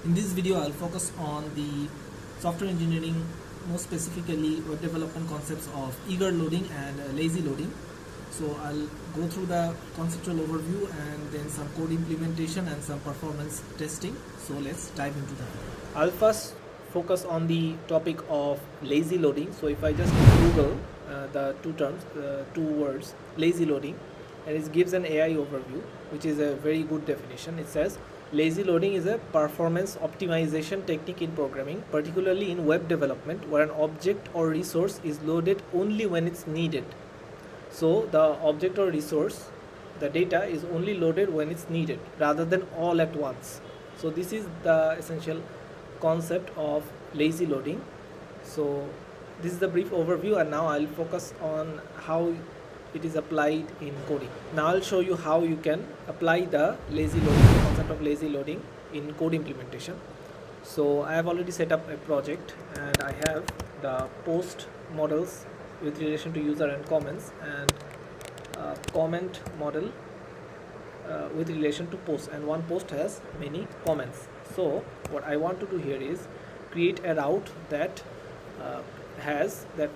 In this video, I'll focus on the software engineering, more specifically web development concepts of eager loading and lazy loading. So I'll go through the conceptual overview and then some code implementation and some performance testing. So let's dive into that. I'll first focus on the topic of lazy loading. So if I just Google the two words, lazy loading, and it gives an AI overview, which is a very good definition. It says lazy loading is a performance optimization technique in programming, particularly in web development, where an object or resource is loaded only when it's needed. So the object or resource, the data is only loaded when it's needed rather than all at once. So this is the essential concept of lazy loading. So this is the brief overview, and now I'll focus on how it is applied in coding. Now I'll show you how you can apply the lazy loading, the concept of lazy loading in code implementation. So I have already set up a project and I have the post models with relation to user and comments, and comment model with relation to post, and one post has many comments. So what I want to do here is create a route that has that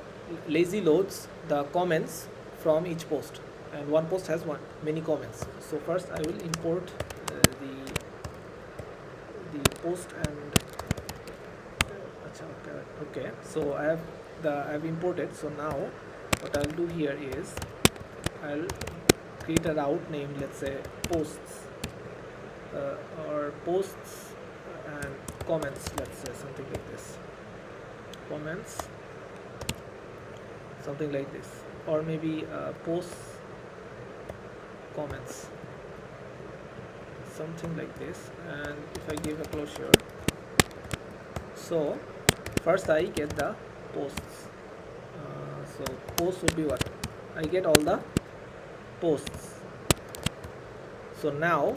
lazy loads the comments from each post, and one post has many comments. So first I will import the post and okay, so I've imported. So now what I'll do here is I'll create a route named, let's say, posts or posts and comments, let's say something like this, comments, something like this, or maybe posts, comments, something like this. And if I give a closure, so first I get the posts. So posts would be what? I get all the posts. So now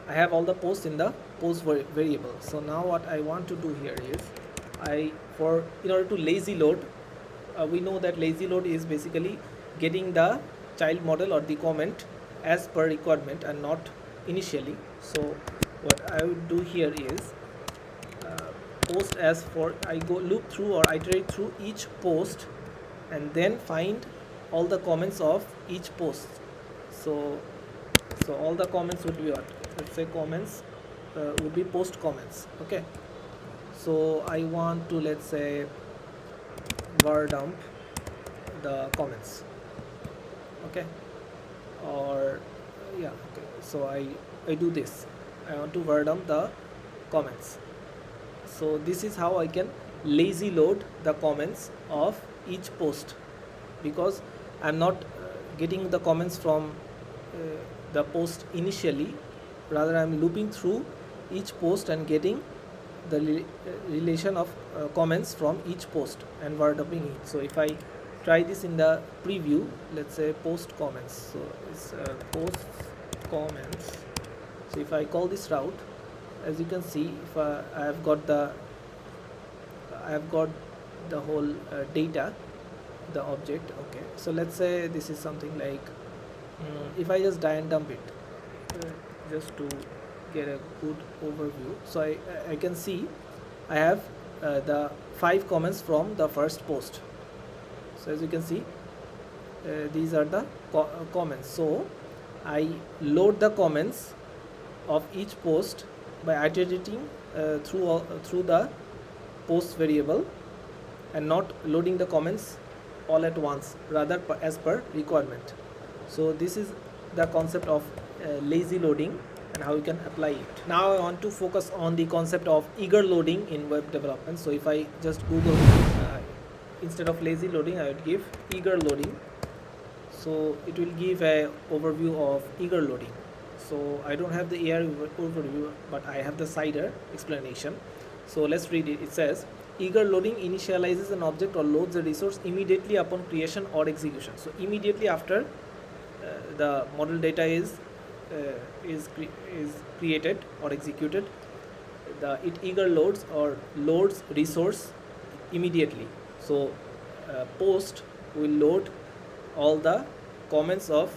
I have all the posts in the post variable. So now what I want to do here is in order to lazy load, we know that lazy load is basically getting the child model or the comment as per requirement and not initially. So what I would do here is post as for, I go loop through or iterate through each post and then find all the comments of each post. So all the comments would be what? Let's say comments would be post comments. Okay, so I want to, let's say, var dump the comments. Okay, or yeah, okay, so I do this. I want to var dump the comments. So this is how I can lazy load the comments of each post, because I'm not getting the comments from the post initially, rather I'm looping through each post and getting the relation of comments from each post and var dumping it. So if I try this in the preview, let's say post comments, so it's post comments. So if I call this route, as you can see, if I have got the whole data, the object. Okay, so let's say this is something like if I just die and dump it, just to get a good overview. So I can see I have the 5 comments from the first post. So as you can see, these are the comments. So I load the comments of each post by iterating through the post variable and not loading the comments all at once, rather as per requirement. So this is the concept of lazy loading and how you can apply it. Now I want to focus on the concept of eager loading in web development. So if I just Google instead of lazy loading, I would give eager loading. So it will give a overview of eager loading. So I don't have the AI overview, but I have the cider explanation. So let's read it. It says eager loading initializes an object or loads a resource immediately upon creation or execution. So immediately after the model data is created or executed, it eager loads or loads resource immediately. So post will load all the comments of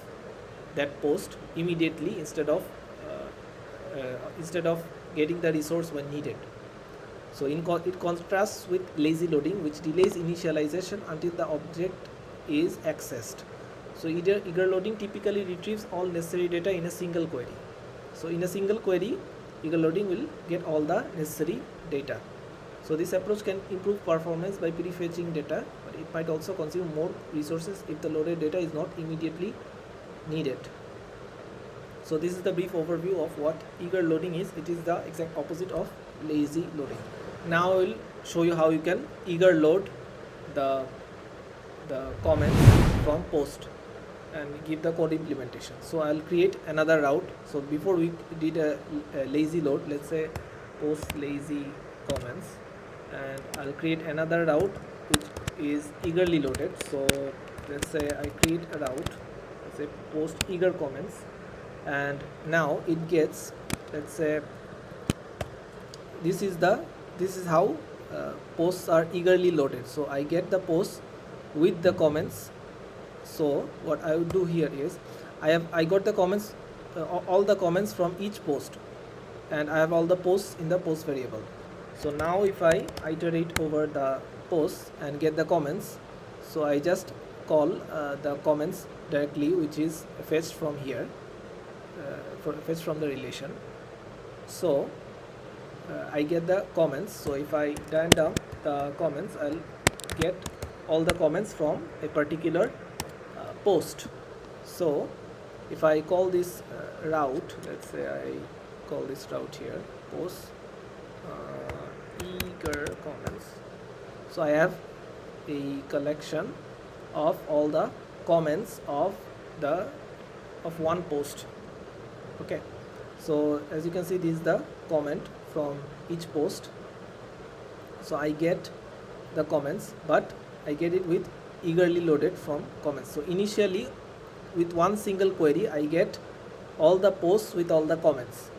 that post immediately instead of getting the resource when needed. So it contrasts with lazy loading, which delays initialization until the object is accessed. So eager loading typically retrieves all necessary data in a single query. So in a single query, eager loading will get all the necessary data. So this approach can improve performance by prefetching data, but it might also consume more resources if the loaded data is not immediately needed. So this is the brief overview of what eager loading is. It is the exact opposite of lazy loading. Now I will show you how you can eager load the comments from post and give the code implementation. So I'll create another route. So before we did a lazy load, let's say post lazy comments, and I'll create another route which is eagerly loaded. So let's say I create a route, let's say post eager comments, and now it gets, let's say this is how posts are eagerly loaded. So I get the posts with the comments. So what I would do here is I got the comments, all the comments from each post, and I have all the posts in the post variable. So now if I iterate over the posts and get the comments, so I just call the comments directly, which is fetched from here, fetched from the relation. So I get the comments. So if I dump the comments, I'll get all the comments from a particular post. So if I call this route, let's say I call this route here post eager comments. So I have a collection of all the comments of one post. Okay, so as you can see, this is the comment from each post. So I get the comments, but I get it with eagerly loaded from comments. So initially with one single query I get all the posts with all the comments.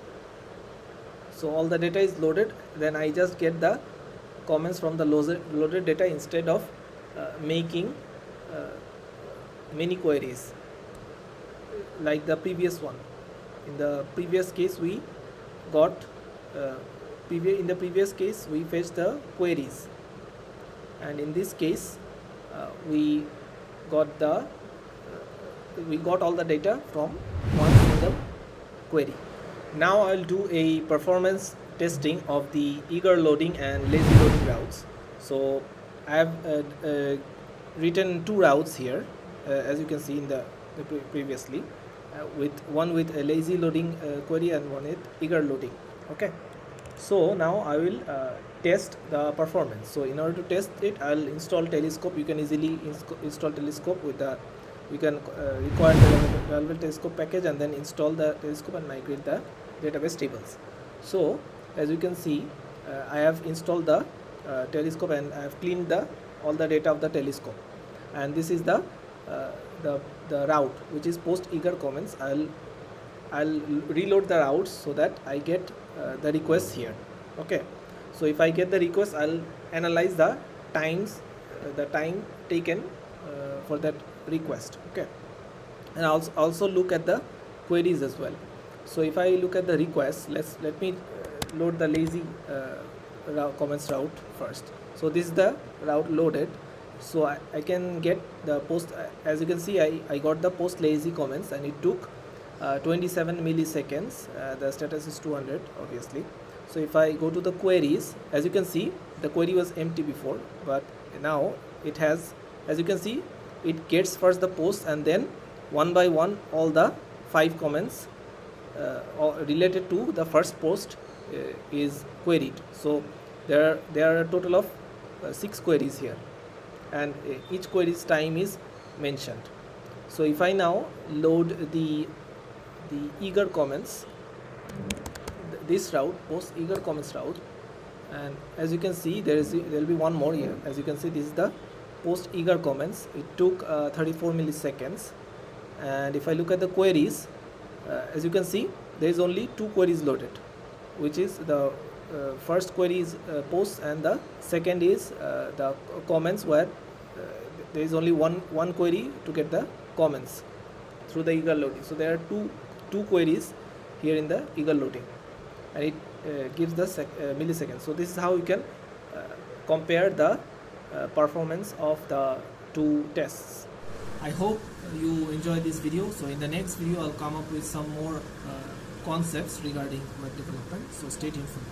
So all the data is loaded, then I just get the comments from the loaded data instead of making many queries like the previous one. In the previous case we got in the previous case we fetched the queries, and in this case we got all the data from one single query. Now I'll do a performance testing of the eager loading and lazy loading routes. So I have written two routes here, as you can see in the previously, with one with a lazy loading query and one with eager loading. Okay, so now I will test the performance. So in order to test it, I'll install Telescope. You can easily install Telescope with the require the available Telescope package, and then install the Telescope and migrate the database tables. So as you can see, I have installed the Telescope and I have cleaned all the data of the Telescope, and this is the route which is post eager comments. I'll reload the routes so that I get the requests here. Okay, so if I get the request, I'll analyze the time taken for that request. Okay, and also look at the queries as well. So if I look at the request, let me load the lazy comments route first. So this is the route loaded. So I can get the post. As you can see, I got the post lazy comments, and it took 27 milliseconds. The status is 200 obviously. So if I go to the queries, as you can see, the query was empty before, but now it has, as you can see, it gets first the post, and then one by one all the 5 comments related to the first post is queried. So there are a total of 6 queries here, and each query's time is mentioned. So if I now load the eager comments, this route, post eager comments route, and as you can see, there will be one more here. As you can see, this is the post eager comments. It took 34 milliseconds, and if I look at the queries, as you can see, there is only 2 queries loaded, which is the first query is posts, and the second is the comments, where there is only one query to get the comments through the eager loading. So there are two queries here in the eager loading, and gives the milliseconds. So this is how you can compare the performance of the two tests. I hope you enjoy this video. So in the next video I'll come up with some more concepts regarding web development. So stay tuned for that.